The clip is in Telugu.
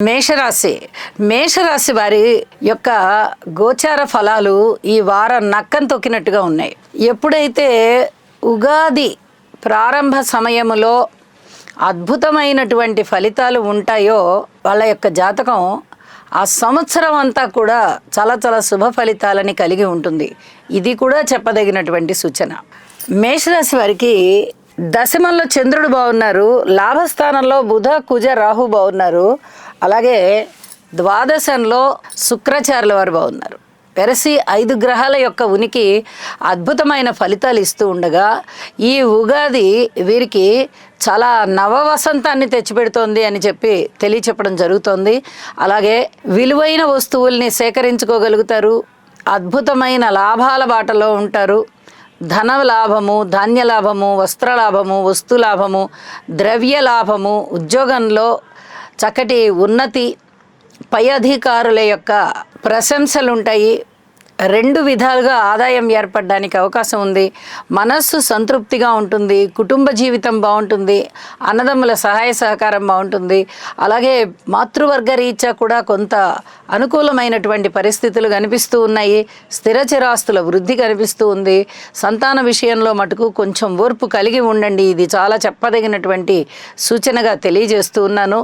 మేషరాశి మేషరాశి వారి యొక్క గోచార ఫలాలు ఈ వారం నక్కం తొక్కినట్టుగా ఉన్నాయి. ఎప్పుడైతే ఉగాది ప్రారంభ సమయములో అద్భుతమైనటువంటి ఫలితాలు ఉంటాయో వాళ్ళ యొక్క జాతకం ఆ సంవత్సరం అంతా కూడా చాలా చాలా శుభ ఫలితాలని కలిగి ఉంటుంది. ఇది కూడా చెప్పదగినటువంటి సూచన. మేషరాశి వారికి దశమంలో చంద్రుడు బాగున్నారు, లాభస్థానంలో బుధ కుజ రాహు బాగున్నారు, అలాగే ద్వాదశంలో శుక్రాచార్యుల వారు బాగున్నారు. వెరసి 5 గ్రహాల యొక్క ఉనికి అద్భుతమైన ఫలితాలు ఇస్తూ ఉండగా ఈ ఉగాది వీరికి చాలా నవవసంతాన్ని తెచ్చిపెడుతోంది అని చెప్పి తెలియచెప్పడం జరుగుతోంది. అలాగే విలువైన వస్తువుల్ని సేకరించుకోగలుగుతారు, అద్భుతమైన లాభాల బాటలో ఉంటారు. ధన లాభము, ధాన్య లాభము, వస్త్ర లాభము, వస్తు లాభము, ద్రవ్య లాభము, ఉద్యోగంలో చక్కటి ఉన్నతి, పై అధికారుల యొక్క ప్రశంసలు ఉంటాయి. 2 విధాలుగా ఆదాయం ఏర్పడడానికి అవకాశం ఉంది. మనస్సు సంతృప్తిగా ఉంటుంది, కుటుంబ జీవితం బాగుంటుంది, అన్నదమ్ముల సహాయ సహకారం బాగుంటుంది. అలాగే మాతృవర్గ రీత్యా కూడా కొంత అనుకూలమైనటువంటి పరిస్థితులు కనిపిస్తూ ఉన్నాయి. స్థిర చిరాస్తుల వృద్ధి కనిపిస్తూ ఉంది. సంతాన విషయంలో మటుకు కొంచెం ఓర్పు కలిగి ఉండండి. ఇది చాలా చెప్పదగినటువంటి సూచనగా తెలియజేస్తూ ఉన్నాను.